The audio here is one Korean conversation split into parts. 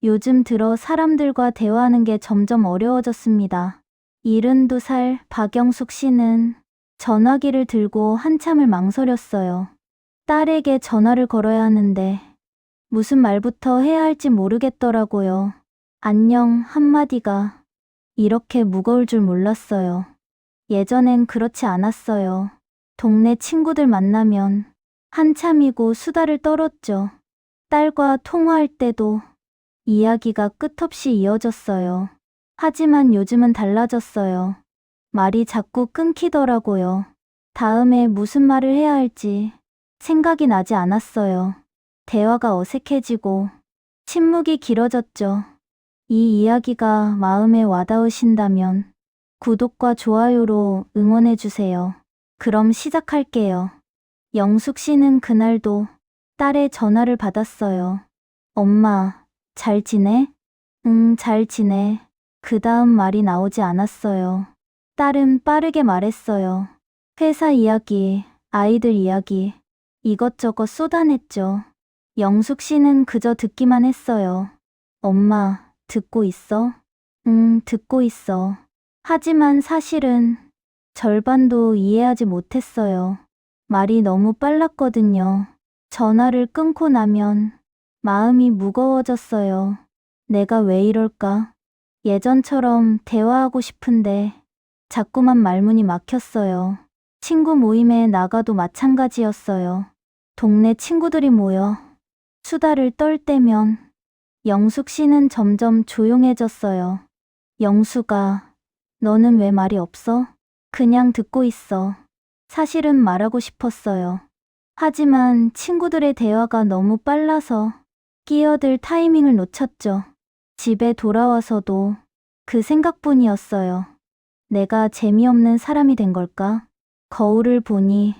요즘 들어 사람들과 대화하는 게 점점 어려워졌습니다. 72살 박영숙 씨는 전화기를 들고 한참을 망설였어요. 딸에게 전화를 걸어야 하는데 무슨 말부터 해야 할지 모르겠더라고요. 안녕 한마디가 이렇게 무거울 줄 몰랐어요. 예전엔 그렇지 않았어요. 동네 친구들 만나면 한참이고 수다를 떨었죠. 딸과 통화할 때도 이야기가 끝없이 이어졌어요. 하지만 요즘은 달라졌어요. 말이 자꾸 끊기더라고요. 다음에 무슨 말을 해야 할지 생각이 나지 않았어요. 대화가 어색해지고 침묵이 길어졌죠. 이 이야기가 마음에 와닿으신다면 구독과 좋아요로 응원해주세요. 그럼 시작할게요. 영숙 씨는 그날도 딸의 전화를 받았어요. 엄마, 잘 지내? 응, 잘 지내. 그 다음 말이 나오지 않았어요. 딸은 빠르게 말했어요. 회사 이야기, 아이들 이야기, 이것저것 쏟아냈죠. 영숙 씨는 그저 듣기만 했어요. 엄마, 듣고 있어? 응, 듣고 있어. 하지만 사실은 절반도 이해하지 못했어요. 말이 너무 빨랐거든요. 전화를 끊고 나면 마음이 무거워졌어요. 내가 왜 이럴까? 예전처럼 대화하고 싶은데 자꾸만 말문이 막혔어요. 친구 모임에 나가도 마찬가지였어요. 동네 친구들이 모여 수다를 떨 때면 영숙 씨는 점점 조용해졌어요. 영숙아, 너는 왜 말이 없어? 그냥 듣고 있어. 사실은 말하고 싶었어요. 하지만 친구들의 대화가 너무 빨라서 끼어들 타이밍을 놓쳤죠. 집에 돌아와서도 그 생각뿐이었어요. 내가 재미없는 사람이 된 걸까? 거울을 보니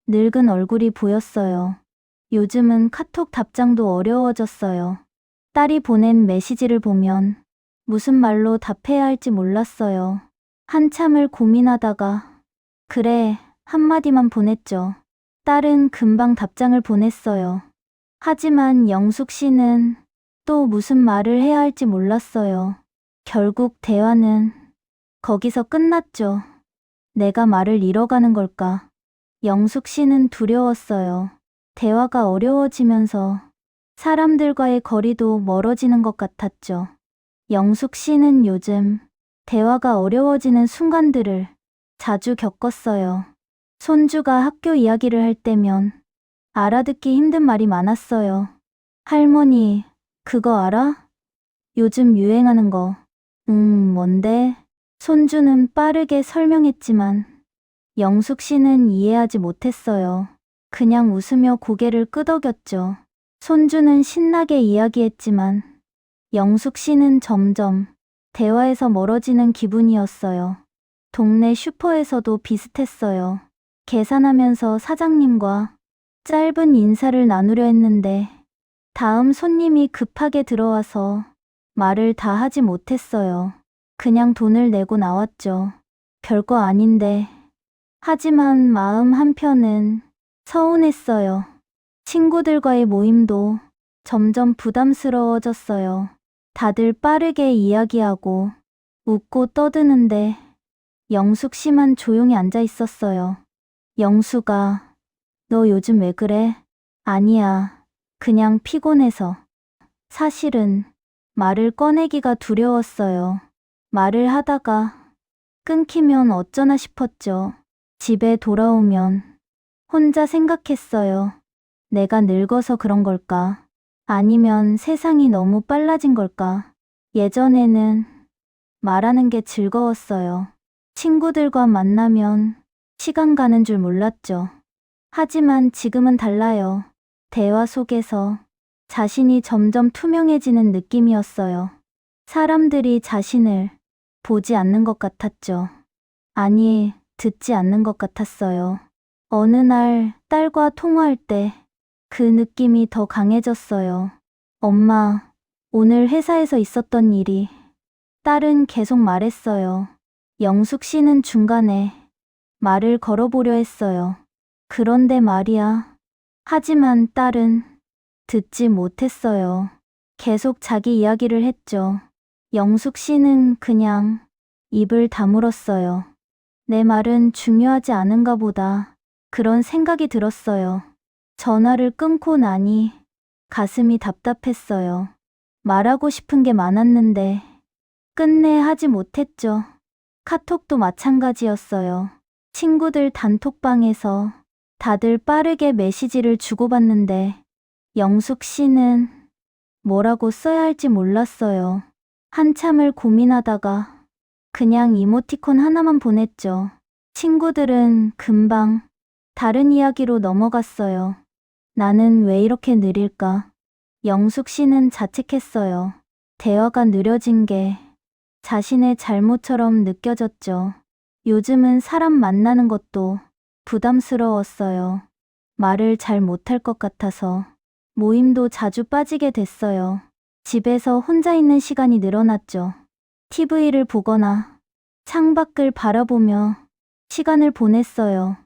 늙은 얼굴이 보였어요. 요즘은 카톡 답장도 어려워졌어요. 딸이 보낸 메시지를 보면 무슨 말로 답해야 할지 몰랐어요. 한참을 고민하다가 그래, 한마디만 보냈죠. 딸은 금방 답장을 보냈어요. 하지만 영숙 씨는 또 무슨 말을 해야 할지 몰랐어요. 결국 대화는 거기서 끝났죠. 내가 말을 잃어가는 걸까? 영숙 씨는 두려웠어요. 대화가 어려워지면서 사람들과의 거리도 멀어지는 것 같았죠. 영숙 씨는 요즘 대화가 어려워지는 순간들을 자주 겪었어요. 손주가 학교 이야기를 할 때면 알아듣기 힘든 말이 많았어요. 할머니, 그거 알아? 요즘 유행하는 거. 뭔데? 손주는 빠르게 설명했지만 영숙 씨는 이해하지 못했어요. 그냥 웃으며 고개를 끄덕였죠. 손주는 신나게 이야기했지만 영숙 씨는 점점 대화에서 멀어지는 기분이었어요. 동네 슈퍼에서도 비슷했어요. 계산하면서 사장님과 짧은 인사를 나누려 했는데 다음 손님이 급하게 들어와서 말을 다 하지 못했어요. 그냥 돈을 내고 나왔죠. 별거 아닌데. 하지만 마음 한편은 서운했어요. 친구들과의 모임도 점점 부담스러워졌어요. 다들 빠르게 이야기하고 웃고 떠드는데 영숙 씨만 조용히 앉아 있었어요. 영숙아, 너 요즘 왜 그래? 아니야, 그냥 피곤해서. 사실은 말을 꺼내기가 두려웠어요. 말을 하다가 끊기면 어쩌나 싶었죠. 집에 돌아오면 혼자 생각했어요. 내가 늙어서 그런 걸까? 아니면 세상이 너무 빨라진 걸까? 예전에는 말하는 게 즐거웠어요. 친구들과 만나면 시간 가는 줄 몰랐죠. 하지만 지금은 달라요. 대화 속에서 자신이 점점 투명해지는 느낌이었어요. 사람들이 자신을 보지 않는 것 같았죠. 아니, 듣지 않는 것 같았어요. 어느 날 딸과 통화할 때 그 느낌이 더 강해졌어요. 엄마, 오늘 회사에서 있었던 일이. 딸은 계속 말했어요. 영숙 씨는 중간에 말을 걸어보려 했어요. 그런데 말이야. 하지만 딸은 듣지 못했어요. 계속 자기 이야기를 했죠. 영숙 씨는 그냥 입을 다물었어요. 내 말은 중요하지 않은가 보다. 그런 생각이 들었어요. 전화를 끊고 나니 가슴이 답답했어요. 말하고 싶은 게 많았는데 끝내 하지 못했죠. 카톡도 마찬가지였어요. 친구들 단톡방에서 다들 빠르게 메시지를 주고받는데 영숙 씨는 뭐라고 써야 할지 몰랐어요. 한참을 고민하다가 그냥 이모티콘 하나만 보냈죠. 친구들은 금방 다른 이야기로 넘어갔어요. 나는 왜 이렇게 느릴까? 영숙 씨는 자책했어요. 대화가 느려진 게 자신의 잘못처럼 느껴졌죠. 요즘은 사람 만나는 것도 부담스러웠어요. 말을 잘 못할 것 같아서 모임도 자주 빠지게 됐어요. 집에서 혼자 있는 시간이 늘어났죠. TV를 보거나 창밖을 바라보며 시간을 보냈어요.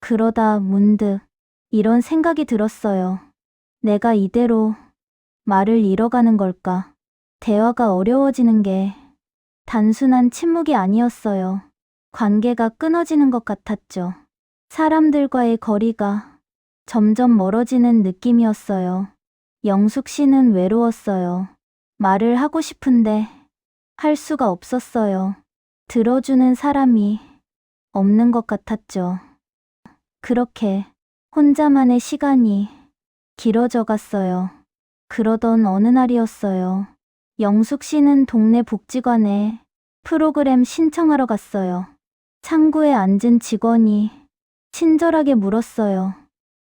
그러다 문득 이런 생각이 들었어요. 내가 이대로 말을 잃어가는 걸까? 대화가 어려워지는 게 단순한 침묵이 아니었어요. 관계가 끊어지는 것 같았죠. 사람들과의 거리가 점점 멀어지는 느낌이었어요. 영숙 씨는 외로웠어요. 말을 하고 싶은데 할 수가 없었어요. 들어주는 사람이 없는 것 같았죠. 그렇게 혼자만의 시간이 길어져 갔어요. 그러던 어느 날이었어요. 영숙 씨는 동네 복지관에 프로그램 신청하러 갔어요. 창구에 앉은 직원이 친절하게 물었어요.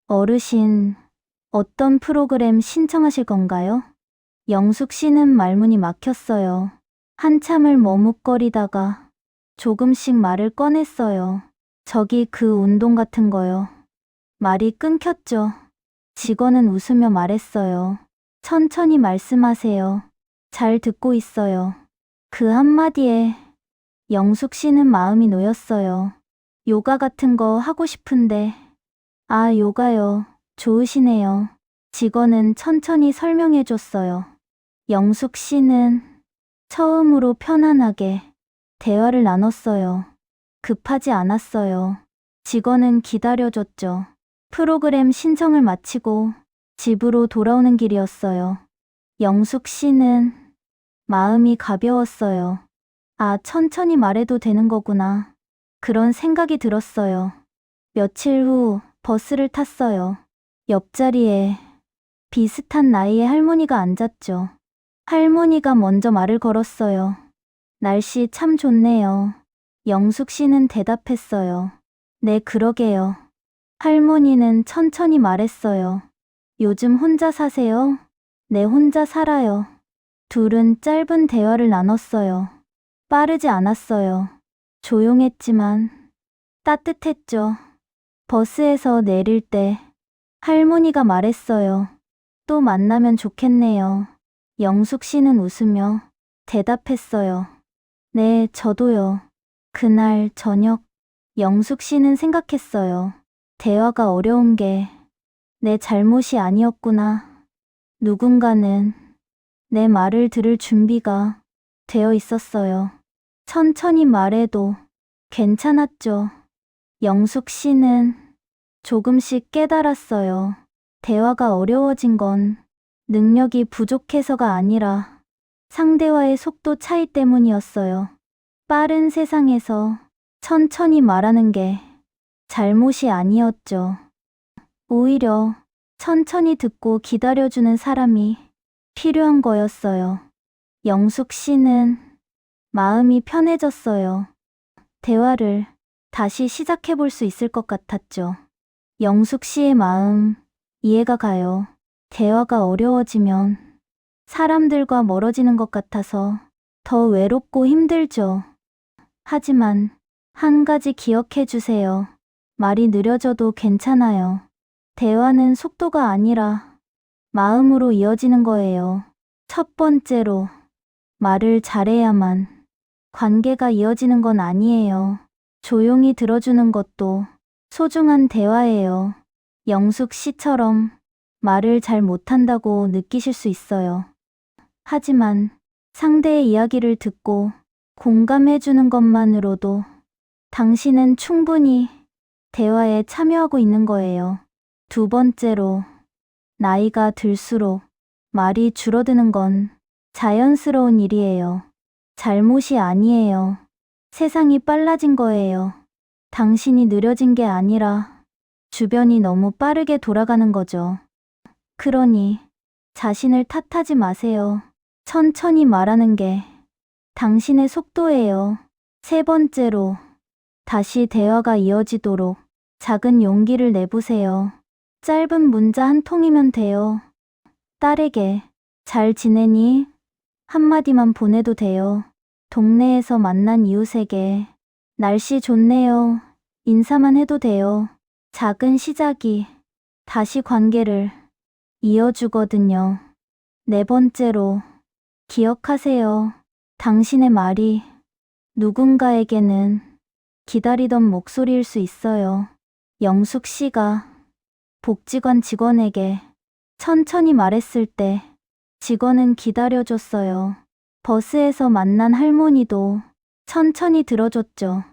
어르신, 어떤 프로그램 신청하실 건가요? 영숙 씨는 말문이 막혔어요. 한참을 머뭇거리다가 조금씩 말을 꺼냈어요. 저기 그 운동 같은 거요. 말이 끊겼죠. 직원은 웃으며 말했어요. 천천히 말씀하세요. 잘 듣고 있어요. 그 한마디에 영숙 씨는 마음이 놓였어요. 요가 같은 거 하고 싶은데. 아, 요가요. 좋으시네요. 직원은 천천히 설명해 줬어요. 영숙 씨는 처음으로 편안하게 대화를 나눴어요. 급하지 않았어요. 직원은 기다려줬죠. 프로그램 신청을 마치고 집으로 돌아오는 길이었어요. 영숙 씨는 마음이 가벼웠어요. 아, 천천히 말해도 되는 거구나. 그런 생각이 들었어요. 며칠 후 버스를 탔어요. 옆자리에 비슷한 나이의 할머니가 앉았죠. 할머니가 먼저 말을 걸었어요. 날씨 참 좋네요. 영숙 씨는 대답했어요. 네, 그러게요. 할머니는 천천히 말했어요. 요즘 혼자 사세요? 네, 혼자 살아요. 둘은 짧은 대화를 나눴어요. 빠르지 않았어요. 조용했지만 따뜻했죠. 버스에서 내릴 때 할머니가 말했어요. 또 만나면 좋겠네요. 영숙 씨는 웃으며 대답했어요. 네, 저도요. 그날 저녁 영숙 씨는 생각했어요. 대화가 어려운 게 내 잘못이 아니었구나. 누군가는 내 말을 들을 준비가 되어 있었어요. 천천히 말해도 괜찮았죠. 영숙 씨는 조금씩 깨달았어요. 대화가 어려워진 건 능력이 부족해서가 아니라 상대와의 속도 차이 때문이었어요. 빠른 세상에서 천천히 말하는 게 잘못이 아니었죠. 오히려 천천히 듣고 기다려주는 사람이 필요한 거였어요. 영숙 씨는 마음이 편해졌어요. 대화를 다시 시작해 볼 수 있을 것 같았죠. 영숙 씨의 마음 이해가 가요. 대화가 어려워지면 사람들과 멀어지는 것 같아서 더 외롭고 힘들죠. 하지만 한 가지 기억해 주세요. 말이 느려져도 괜찮아요. 대화는 속도가 아니라 마음으로 이어지는 거예요. 첫 번째로, 말을 잘해야만 관계가 이어지는 건 아니에요. 조용히 들어주는 것도 소중한 대화예요. 영숙 씨처럼 말을 잘 못한다고 느끼실 수 있어요. 하지만 상대의 이야기를 듣고 공감해주는 것만으로도 당신은 충분히 대화에 참여하고 있는 거예요. 두 번째로, 나이가 들수록 말이 줄어드는 건 자연스러운 일이에요. 잘못이 아니에요. 세상이 빨라진 거예요. 당신이 느려진 게 아니라 주변이 너무 빠르게 돌아가는 거죠. 그러니 자신을 탓하지 마세요. 천천히 말하는 게 당신의 속도예요. 세 번째로, 다시 대화가 이어지도록 작은 용기를 내보세요. 짧은 문자 한 통이면 돼요. 딸에게 잘 지내니? 한마디만 보내도 돼요. 동네에서 만난 이웃에게 날씨 좋네요. 인사만 해도 돼요. 작은 시작이 다시 관계를 이어주거든요. 네 번째로, 기억하세요. 당신의 말이 누군가에게는 기다리던 목소리일 수 있어요. 영숙 씨가 복지관 직원에게 천천히 말했을 때 직원은 기다려줬어요. 버스에서 만난 할머니도 천천히 들어줬죠.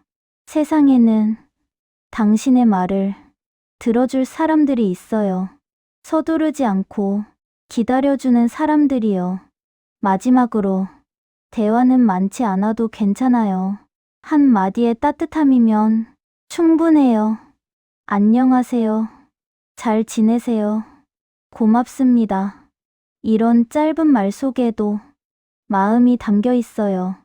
세상에는 당신의 말을 들어줄 사람들이 있어요. 서두르지 않고 기다려주는 사람들이요. 마지막으로, 대화는 많지 않아도 괜찮아요. 한 마디의 따뜻함이면 충분해요. 안녕하세요. 잘 지내세요. 고맙습니다. 이런 짧은 말 속에도 마음이 담겨 있어요.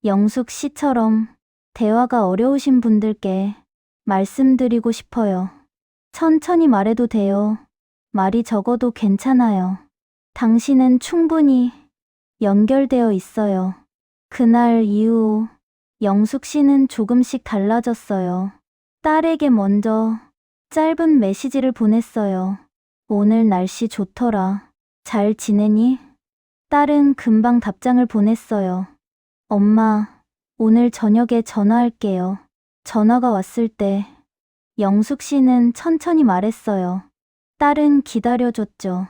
영숙 씨처럼 대화가 어려우신 분들께 말씀드리고 싶어요. 천천히 말해도 돼요. 말이 적어도 괜찮아요. 당신은 충분히 연결되어 있어요. 그날 이후 영숙 씨는 조금씩 달라졌어요. 딸에게 먼저 짧은 메시지를 보냈어요. 오늘 날씨 좋더라. 잘 지내니? 딸은 금방 답장을 보냈어요. 엄마, 오늘 저녁에 전화할게요. 전화가 왔을 때 영숙 씨는 천천히 말했어요. 딸은 기다려줬죠.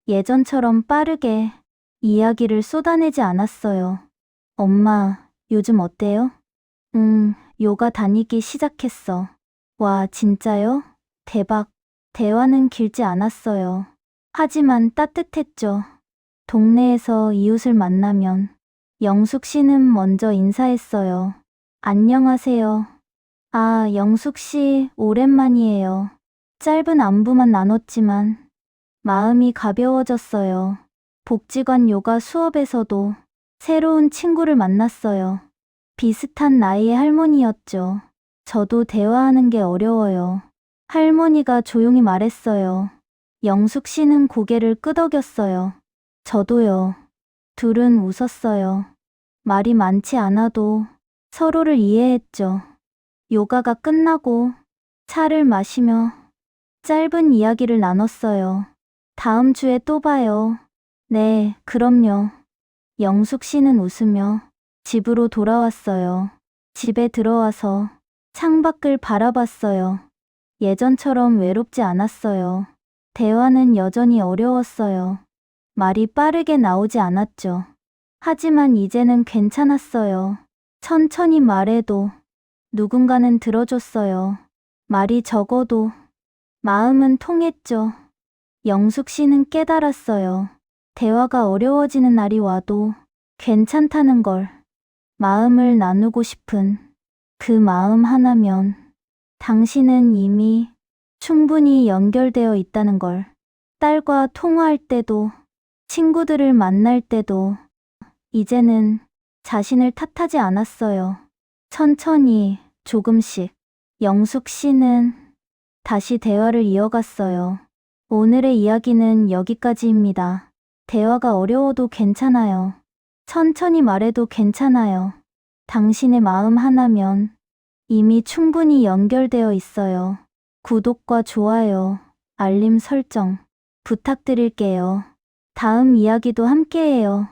예전처럼 빠르게 이야기를 쏟아내지 않았어요. 엄마, 요즘 어때요? 요가 다니기 시작했어. 와, 진짜요? 대박. 대화는 길지 않았어요. 하지만 따뜻했죠. 동네에서 이웃을 만나면 영숙 씨는 먼저 인사했어요. 안녕하세요. 아, 영숙 씨, 오랜만이에요. 짧은 안부만 나눴지만 마음이 가벼워졌어요. 복지관 요가 수업에서도 새로운 친구를 만났어요. 비슷한 나이의 할머니였죠. 저도 대화하는 게 어려워요. 할머니가 조용히 말했어요. 영숙 씨는 고개를 끄덕였어요. 저도요. 둘은 웃었어요. 말이 많지 않아도 서로를 이해했죠. 요가가 끝나고 차를 마시며 짧은 이야기를 나눴어요. 다음 주에 또 봐요. 네, 그럼요. 영숙 씨는 웃으며 집으로 돌아왔어요. 집에 들어와서 창밖을 바라봤어요. 예전처럼 외롭지 않았어요. 대화는 여전히 어려웠어요. 말이 빠르게 나오지 않았죠. 하지만 이제는 괜찮았어요. 천천히 말해도 누군가는 들어줬어요. 말이 적어도 마음은 통했죠. 영숙 씨는 깨달았어요. 대화가 어려워지는 날이 와도 괜찮다는 걸. 마음을 나누고 싶은 그 마음 하나면 당신은 이미 충분히 연결되어 있다는 걸. 딸과 통화할 때도, 친구들을 만날 때도 이제는 자신을 탓하지 않았어요. 천천히, 조금씩. 영숙 씨는 다시 대화를 이어갔어요. 오늘의 이야기는 여기까지입니다. 대화가 어려워도 괜찮아요. 천천히 말해도 괜찮아요. 당신의 마음 하나면 이미 충분히 연결되어 있어요. 구독과 좋아요, 알림 설정 부탁드릴게요. 다음 이야기도 함께해요.